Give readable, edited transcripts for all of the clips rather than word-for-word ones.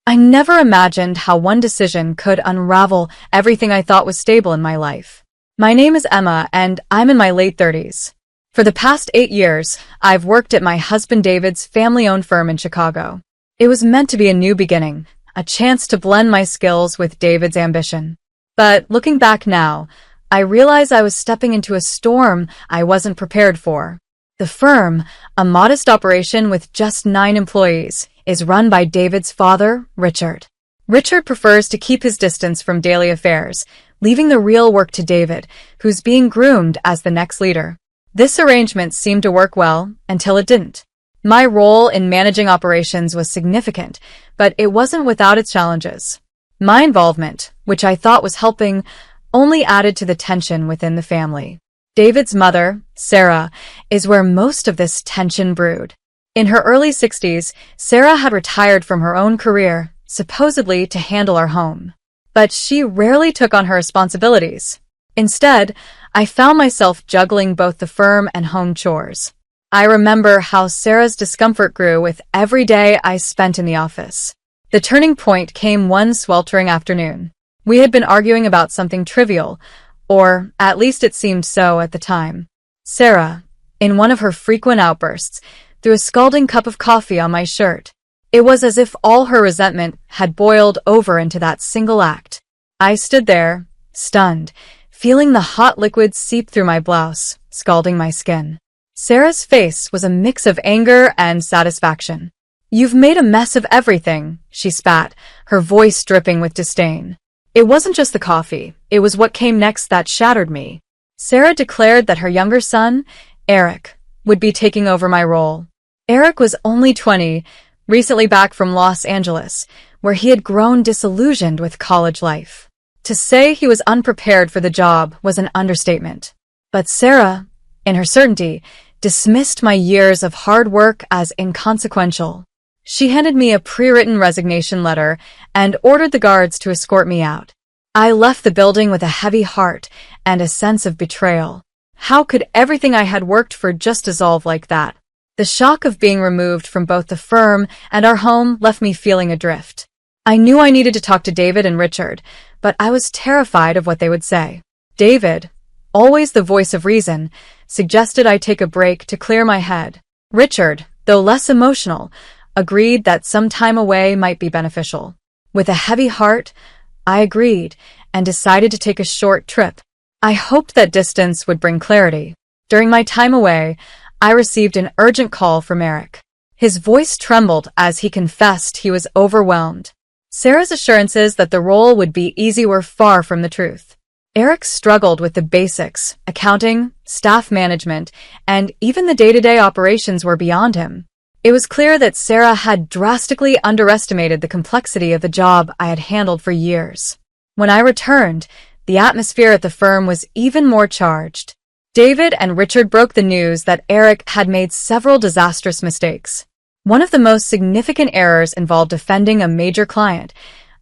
I never imagined how one decision could unravel everything I thought was stable in my life. My name is Emma, and I'm in my late 30s. For the past 8 years, I've worked at my husband David's family-owned firm in Chicago. It was meant to be a new beginning, a chance to blend my skills with David's ambition. But looking back now, I realize I was stepping into a storm I wasn't prepared for. The firm, a modest operation with just 9 employees, is run by David's father, Richard. Richard prefers to keep his distance from daily affairs, leaving the real work to David, who's being groomed as the next leader. This arrangement seemed to work well until it didn't. My role in managing operations was significant, but it wasn't without its challenges. My involvement, which I thought was helping, only added to the tension within the family. David's mother, Sarah, is where most of this tension brewed. In her early 60s, Sarah had retired from her own career, supposedly to handle our home. But she rarely took on her responsibilities. Instead, I found myself juggling both the firm and home chores. I remember how Sarah's discomfort grew with every day I spent in the office. The turning point came one sweltering afternoon. We had been arguing about something trivial, or at least it seemed so at the time. Sarah, in one of her frequent outbursts, threw a scalding cup of coffee on my shirt. It was as if all her resentment had boiled over into that single act. I stood there, stunned, feeling the hot liquid seep through my blouse, scalding my skin. Sarah's face was a mix of anger and satisfaction. "You've made a mess of everything," she spat, her voice dripping with disdain. It wasn't just the coffee, it was what came next that shattered me. Sarah declared that her younger son, Eric, would be taking over my role. Eric was only 20, recently back from Los Angeles, where he had grown disillusioned with college life. To say he was unprepared for the job was an understatement. But Sarah, in her certainty, dismissed my years of hard work as inconsequential. She handed me a pre-written resignation letter and ordered the guards to escort me out. I left the building with a heavy heart and a sense of betrayal. How could everything I had worked for just dissolve like that? The shock of being removed from both the firm and our home left me feeling adrift. I knew I needed to talk to David and Richard, but I was terrified of what they would say. David, always the voice of reason, suggested I take a break to clear my head. Richard, though less emotional, agreed that some time away might be beneficial. With a heavy heart, I agreed and decided to take a short trip. I hoped that distance would bring clarity. During my time away, I received an urgent call from Eric. His voice trembled as he confessed he was overwhelmed. Sarah's assurances that the role would be easy were far from the truth. Eric struggled with the basics, accounting, staff management, and even the day-to-day operations were beyond him. It was clear that Sarah had drastically underestimated the complexity of the job I had handled for years. When I returned, the atmosphere at the firm was even more charged. David and Richard broke the news that Eric had made several disastrous mistakes. One of the most significant errors involved offending a major client,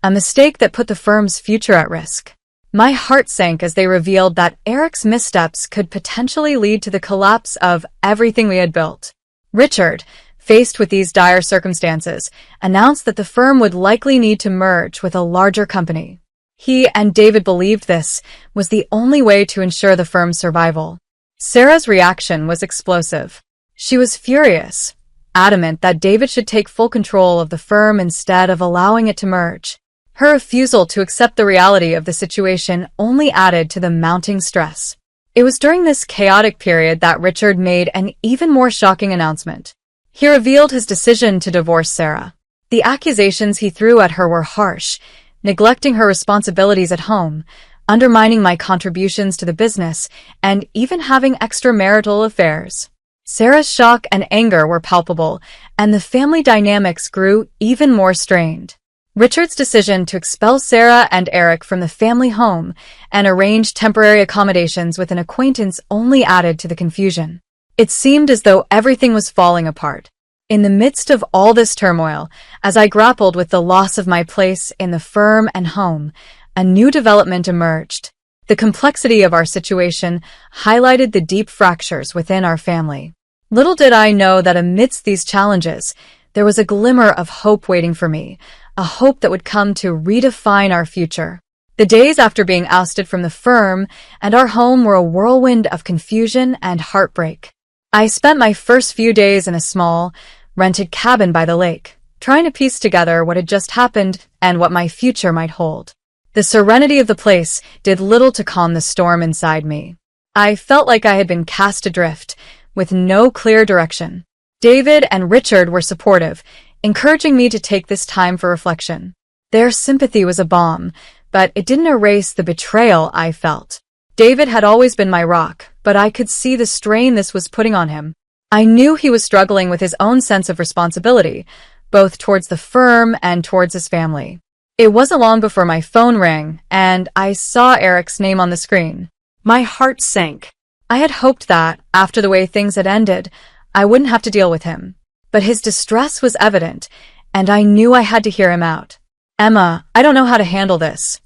a mistake that put the firm's future at risk. My heart sank as they revealed that Eric's missteps could potentially lead to the collapse of everything we had built. Richard, faced with these dire circumstances, announced that the firm would likely need to merge with a larger company. He and David believed this was the only way to ensure the firm's survival. Sarah's reaction was explosive. She was furious, adamant that David should take full control of the firm instead of allowing it to merge. Her refusal to accept the reality of the situation only added to the mounting stress. It was during this chaotic period that Richard made an even more shocking announcement. He revealed his decision to divorce Sarah. The accusations he threw at her were harsh, neglecting her responsibilities at home, undermining my contributions to the business, and even having extramarital affairs. Sarah's shock and anger were palpable, and the family dynamics grew even more strained. Richard's decision to expel Sarah and Eric from the family home and arrange temporary accommodations with an acquaintance only added to the confusion. It seemed as though everything was falling apart. In the midst of all this turmoil, as I grappled with the loss of my place in the firm and home, a new development emerged. The complexity of our situation highlighted the deep fractures within our family. Little did I know that amidst these challenges, there was a glimmer of hope waiting for me, a hope that would come to redefine our future. The days after being ousted from the firm and our home were a whirlwind of confusion and heartbreak. I spent my first few days in a small, rented cabin by the lake, trying to piece together what had just happened and what my future might hold. The serenity of the place did little to calm the storm inside me. I felt like I had been cast adrift, with no clear direction. David and Richard were supportive, encouraging me to take this time for reflection. Their sympathy was a balm, but it didn't erase the betrayal I felt. David had always been my rock, but I could see the strain this was putting on him. I knew he was struggling with his own sense of responsibility, both towards the firm and towards his family. It wasn't long before my phone rang, and I saw Eric's name on the screen. My heart sank. I had hoped that, after the way things had ended, I wouldn't have to deal with him. But his distress was evident, and I knew I had to hear him out. "Emma, I don't know how to handle this."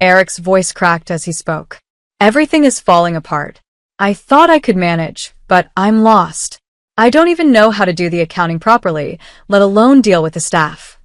Eric's voice cracked as he spoke. "Everything is falling apart. I thought I could manage, but I'm lost. I don't even know how to do the accounting properly, let alone deal with the staff."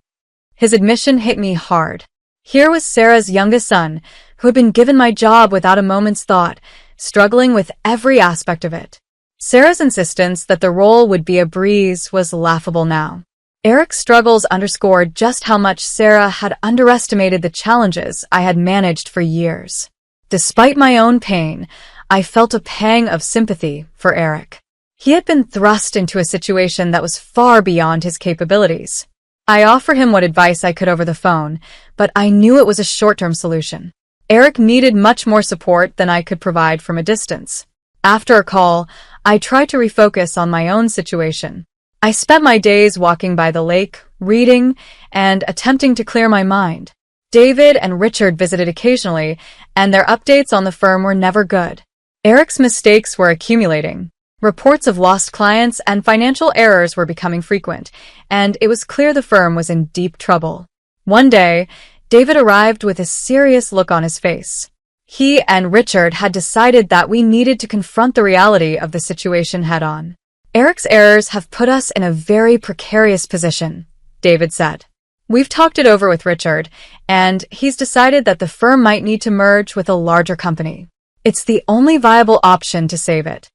His admission hit me hard. Here was Sarah's youngest son, who had been given my job without a moment's thought, struggling with every aspect of it. Sarah's insistence that the role would be a breeze was laughable now. Eric's struggles underscored just how much Sarah had underestimated the challenges I had managed for years. Despite my own pain, I felt a pang of sympathy for Eric. He had been thrust into a situation that was far beyond his capabilities. I offered him what advice I could over the phone, but I knew it was a short-term solution. Eric needed much more support than I could provide from a distance. After a call, I tried to refocus on my own situation. I spent my days walking by the lake, reading, and attempting to clear my mind. David and Richard visited occasionally, and their updates on the firm were never good. Eric's mistakes were accumulating. Reports of lost clients and financial errors were becoming frequent, and it was clear the firm was in deep trouble. One day, David arrived with a serious look on his face. He and Richard had decided that we needed to confront the reality of the situation head-on. "Eric's errors have put us in a very precarious position," David said. "We've talked it over with Richard, and he's decided that the firm might need to merge with a larger company. It's the only viable option to save it."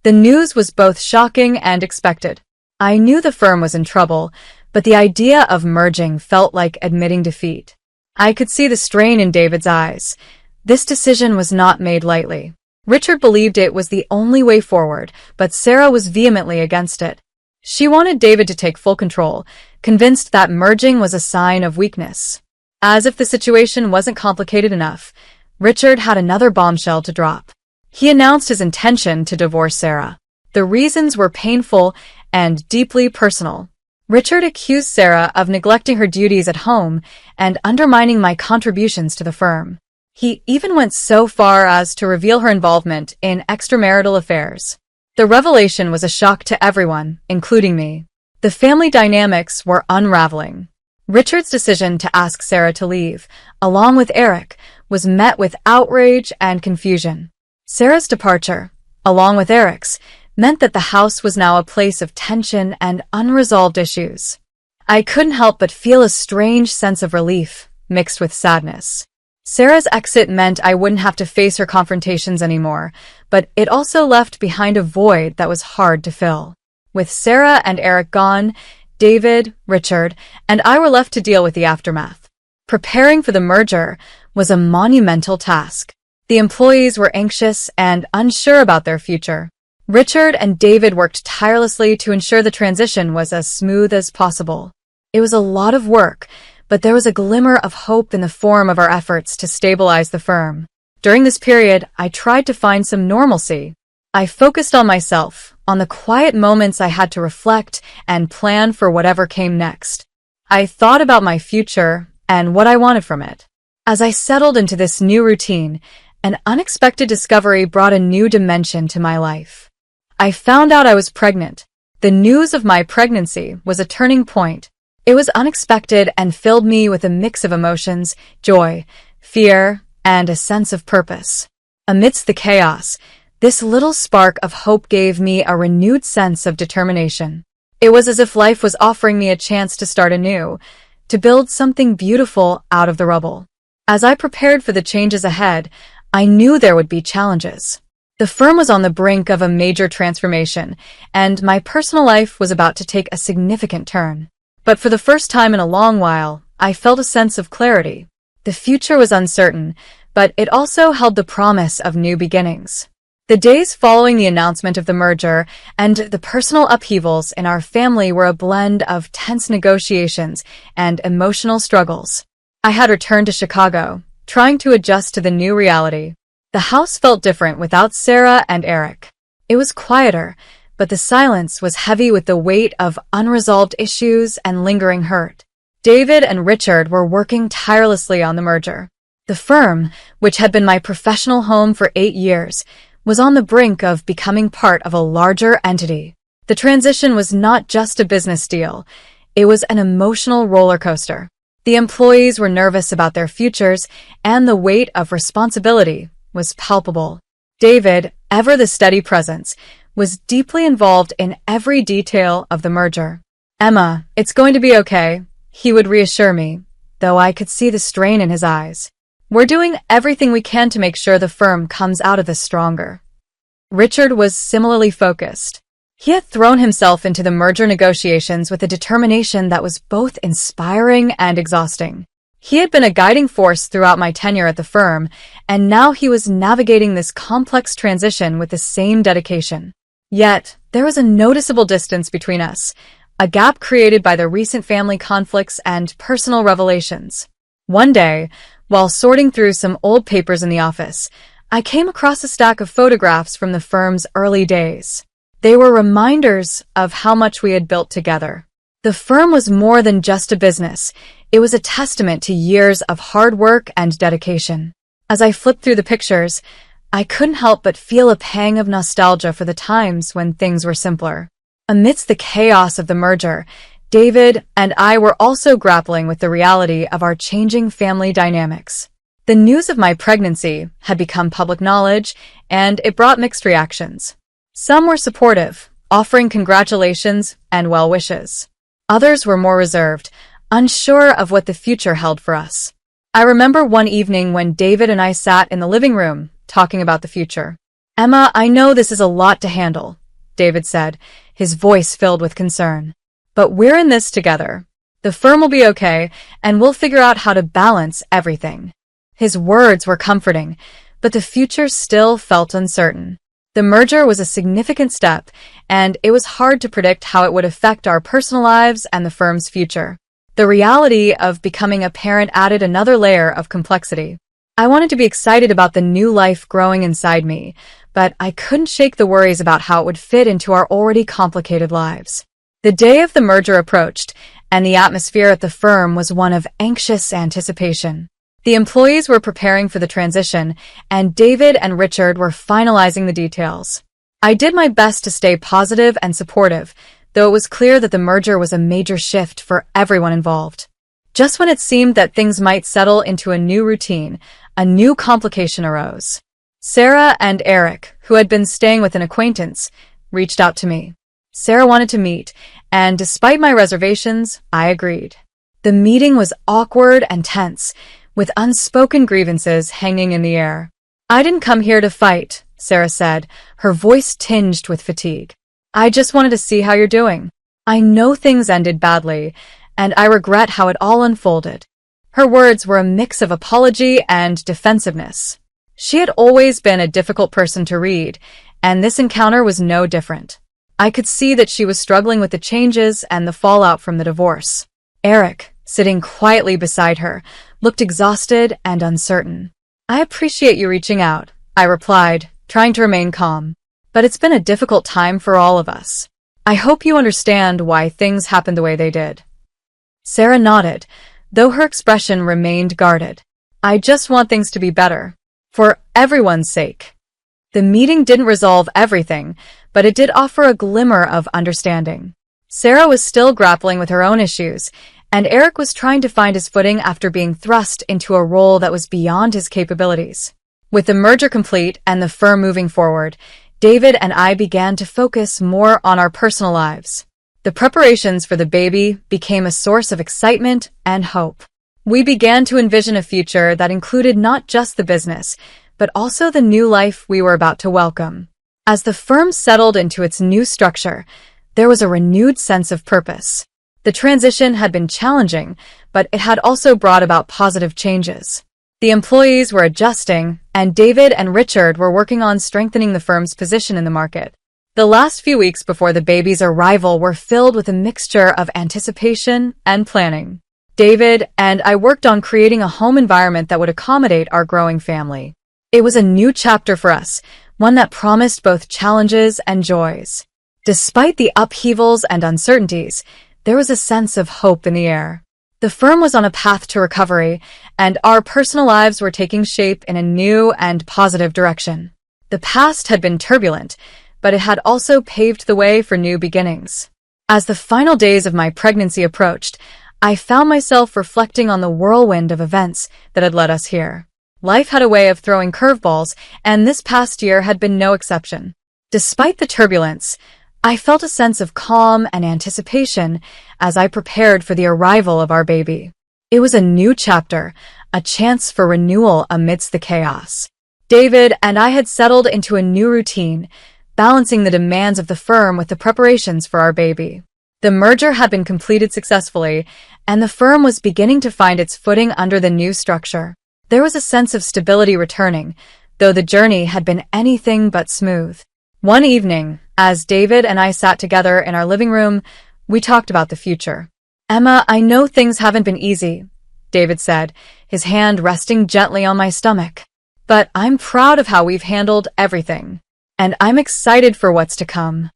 The news was both shocking and expected. I knew the firm was in trouble, but the idea of merging felt like admitting defeat. I could see the strain in David's eyes. This decision was not made lightly. Richard believed it was the only way forward, but Sarah was vehemently against it. She wanted David to take full control, convinced that merging was a sign of weakness. As if the situation wasn't complicated enough, Richard had another bombshell to drop. He announced his intention to divorce Sarah. The reasons were painful and deeply personal. Richard accused Sarah of neglecting her duties at home and undermining my contributions to the firm. He even went so far as to reveal her involvement in extramarital affairs. The revelation was a shock to everyone, including me. The family dynamics were unraveling. Richard's decision to ask Sarah to leave, along with Eric, was met with outrage and confusion. Sarah's departure, along with Eric's, meant that the house was now a place of tension and unresolved issues. I couldn't help but feel a strange sense of relief, mixed with sadness. Sarah's exit meant I wouldn't have to face her confrontations anymore, but it also left behind a void that was hard to fill. With Sarah and Eric gone, David, Richard, and I were left to deal with the aftermath. Preparing for the merger was a monumental task. The employees were anxious and unsure about their future. Richard and David worked tirelessly to ensure the transition was as smooth as possible. It was a lot of work, but there was a glimmer of hope in the form of our efforts to stabilize the firm. During this period, I tried to find some normalcy. I focused on myself, on the quiet moments I had to reflect and plan for whatever came next. I thought about my future and what I wanted from it. As I settled into this new routine, an unexpected discovery brought a new dimension to my life. I found out I was pregnant. The news of my pregnancy was a turning point. It was unexpected and filled me with a mix of emotions, joy, fear, and a sense of purpose. Amidst the chaos, this little spark of hope gave me a renewed sense of determination. It was as if life was offering me a chance to start anew, to build something beautiful out of the rubble. As I prepared for the changes ahead, I knew there would be challenges. The firm was on the brink of a major transformation, and my personal life was about to take a significant turn. But for the first time in a long while, I felt a sense of clarity. The future was uncertain, but it also held the promise of new beginnings. The days following the announcement of the merger and the personal upheavals in our family were a blend of tense negotiations and emotional struggles. I had returned to Chicago, trying to adjust to the new reality. The house felt different without Sarah and Eric. It was quieter, but the silence was heavy with the weight of unresolved issues and lingering hurt. David and Richard were working tirelessly on the merger. The firm, which had been my professional home for 8 years, was on the brink of becoming part of a larger entity. The transition was not just a business deal, it was an emotional roller coaster. The employees were nervous about their futures, and the weight of responsibility was palpable. David, ever the steady presence, was deeply involved in every detail of the merger. "Emma, it's going to be okay," he would reassure me, though I could see the strain in his eyes. "We're doing everything we can to make sure the firm comes out of this stronger." Richard was similarly focused. He had thrown himself into the merger negotiations with a determination that was both inspiring and exhausting. He had been a guiding force throughout my tenure at the firm, and now he was navigating this complex transition with the same dedication. Yet, there was a noticeable distance between us, a gap created by the recent family conflicts and personal revelations. One day, while sorting through some old papers in the office, I came across a stack of photographs from the firm's early days. They were reminders of how much we had built together. The firm was more than just a business. It was a testament to years of hard work and dedication. As I flipped through the pictures, I couldn't help but feel a pang of nostalgia for the times when things were simpler. Amidst the chaos of the merger, David and I were also grappling with the reality of our changing family dynamics. The news of my pregnancy had become public knowledge, and it brought mixed reactions. Some were supportive, offering congratulations and well wishes. Others were more reserved, unsure of what the future held for us. I remember one evening when David and I sat in the living room, talking about the future. "Emma, I know this is a lot to handle," David said, his voice filled with concern. "But we're in this together. The firm will be okay, and we'll figure out how to balance everything." His words were comforting, but the future still felt uncertain. The merger was a significant step, and it was hard to predict how it would affect our personal lives and the firm's future. The reality of becoming a parent added another layer of complexity. I wanted to be excited about the new life growing inside me, but I couldn't shake the worries about how it would fit into our already complicated lives. The day of the merger approached, and the atmosphere at the firm was one of anxious anticipation. The employees were preparing for the transition, and David and Richard were finalizing the details. I did my best to stay positive and supportive, though it was clear that the merger was a major shift for everyone involved. Just when it seemed that things might settle into a new routine, a new complication arose. Sarah and Eric, who had been staying with an acquaintance, reached out to me. Sarah wanted to meet, and despite my reservations, I agreed. The meeting was awkward and tense, with unspoken grievances hanging in the air. "I didn't come here to fight," Sarah said, her voice tinged with fatigue. "I just wanted to see how you're doing. I know things ended badly, and I regret how it all unfolded." Her words were a mix of apology and defensiveness. She had always been a difficult person to read, and this encounter was no different. I could see that she was struggling with the changes and the fallout from the divorce. Eric, sitting quietly beside her, looked exhausted and uncertain. "I appreciate you reaching out," I replied, trying to remain calm. "But it's been a difficult time for all of us. I hope you understand why things happened the way they did." Sarah nodded, though her expression remained guarded. "I just want things to be better. For everyone's sake." The meeting didn't resolve everything, but it did offer a glimmer of understanding. Sarah was still grappling with her own issues, and Eric was trying to find his footing after being thrust into a role that was beyond his capabilities. With the merger complete and the firm moving forward, David and I began to focus more on our personal lives. The preparations for the baby became a source of excitement and hope. We began to envision a future that included not just the business, but also the new life we were about to welcome. As the firm settled into its new structure, there was a renewed sense of purpose. The transition had been challenging, but it had also brought about positive changes. The employees were adjusting, and David and Richard were working on strengthening the firm's position in the market. The last few weeks before the baby's arrival were filled with a mixture of anticipation and planning. David and I worked on creating a home environment that would accommodate our growing family. It was a new chapter for us, one that promised both challenges and joys. Despite the upheavals and uncertainties, there was a sense of hope in the air. The firm was on a path to recovery, and our personal lives were taking shape in a new and positive direction. The past had been turbulent, but it had also paved the way for new beginnings. As the final days of my pregnancy approached, I found myself reflecting on the whirlwind of events that had led us here. Life had a way of throwing curveballs, and this past year had been no exception. Despite the turbulence, I felt a sense of calm and anticipation as I prepared for the arrival of our baby. It was a new chapter, a chance for renewal amidst the chaos. David and I had settled into a new routine, balancing the demands of the firm with the preparations for our baby. The merger had been completed successfully, and the firm was beginning to find its footing under the new structure. There was a sense of stability returning, though the journey had been anything but smooth. One evening, as David and I sat together in our living room, we talked about the future. "Emma, I know things haven't been easy," David said, his hand resting gently on my stomach. "But I'm proud of how we've handled everything. And I'm excited for what's to come."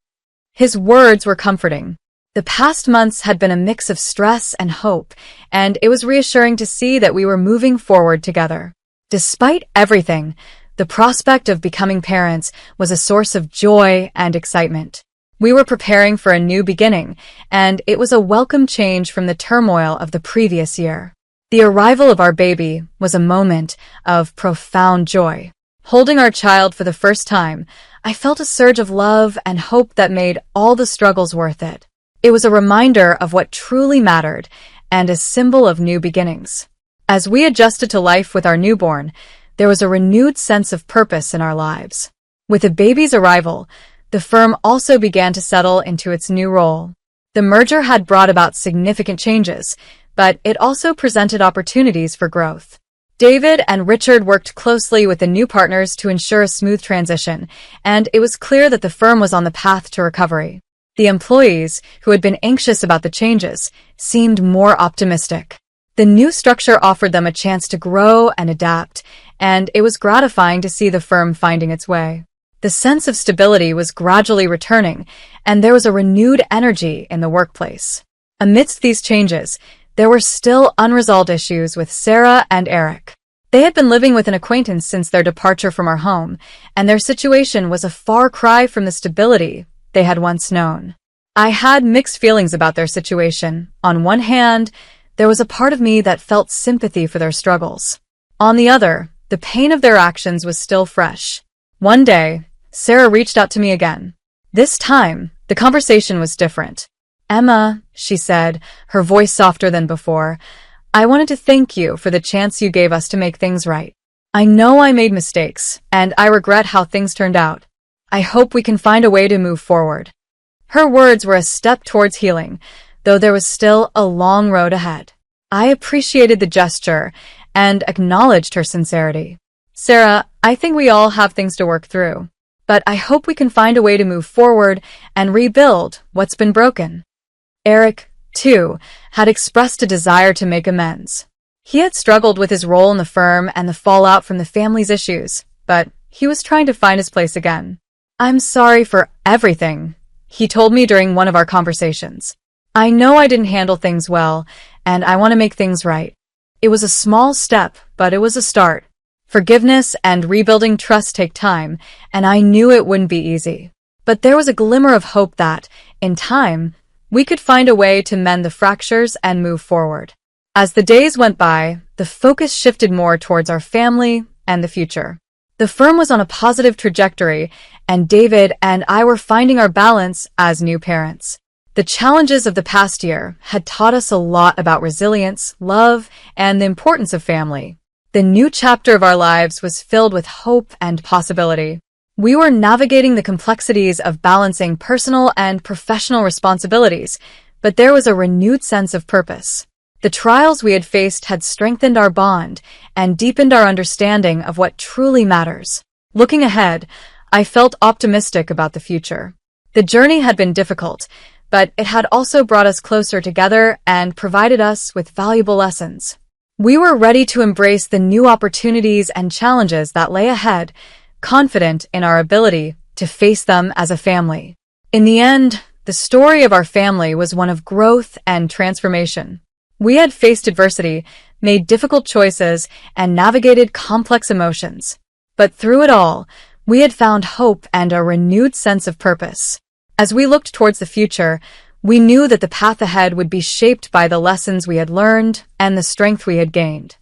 His words were comforting. The past months had been a mix of stress and hope, and it was reassuring to see that we were moving forward together. Despite everything, the prospect of becoming parents was a source of joy and excitement. We were preparing for a new beginning, and it was a welcome change from the turmoil of the previous year. The arrival of our baby was a moment of profound joy. Holding our child for the first time, I felt a surge of love and hope that made all the struggles worth it. It was a reminder of what truly mattered and a symbol of new beginnings. As we adjusted to life with our newborn, there was a renewed sense of purpose in our lives. With the baby's arrival, the firm also began to settle into its new role. The merger had brought about significant changes, but it also presented opportunities for growth. David and Richard worked closely with the new partners to ensure a smooth transition, and it was clear that the firm was on the path to recovery. The employees, who had been anxious about the changes, seemed more optimistic. The new structure offered them a chance to grow and adapt, and it was gratifying to see the firm finding its way. The sense of stability was gradually returning, and there was a renewed energy in the workplace. Amidst these changes, there were still unresolved issues with Sarah and Eric. They had been living with an acquaintance since their departure from our home, and their situation was a far cry from the stability they had once known. I had mixed feelings about their situation. On one hand, there was a part of me that felt sympathy for their struggles. On the other, the pain of their actions was still fresh. One day, Sarah reached out to me again. This time, the conversation was different. "Emma," she said, her voice softer than before, "I wanted to thank you for the chance you gave us to make things right. I know I made mistakes, and I regret how things turned out. I hope we can find a way to move forward." Her words were a step towards healing, though there was still a long road ahead. I appreciated the gesture and acknowledged her sincerity. "Sarah, I think we all have things to work through, but I hope we can find a way to move forward and rebuild what's been broken." Eric, too, had expressed a desire to make amends. He had struggled with his role in the firm and the fallout from the family's issues, but he was trying to find his place again. "I'm sorry for everything," he told me during one of our conversations. "I know I didn't handle things well, and I want to make things right." It was a small step, but it was a start. Forgiveness and rebuilding trust take time, and I knew it wouldn't be easy. But there was a glimmer of hope that, in time, we could find a way to mend the fractures and move forward. As the days went by, the focus shifted more towards our family and the future. The firm was on a positive trajectory, and David and I were finding our balance as new parents. The challenges of the past year had taught us a lot about resilience, love, and the importance of family. The new chapter of our lives was filled with hope and possibility. We were navigating the complexities of balancing personal and professional responsibilities, but there was a renewed sense of purpose. The trials we had faced had strengthened our bond and deepened our understanding of what truly matters. Looking ahead, I felt optimistic about the future. The journey had been difficult, but it had also brought us closer together and provided us with valuable lessons. We were ready to embrace the new opportunities and challenges that lay ahead, confident in our ability to face them as a family. In the end, the story of our family was one of growth and transformation. We had faced adversity, made difficult choices, and navigated complex emotions. But through it all, we had found hope and a renewed sense of purpose. As we looked towards the future, we knew that the path ahead would be shaped by the lessons we had learned and the strength we had gained.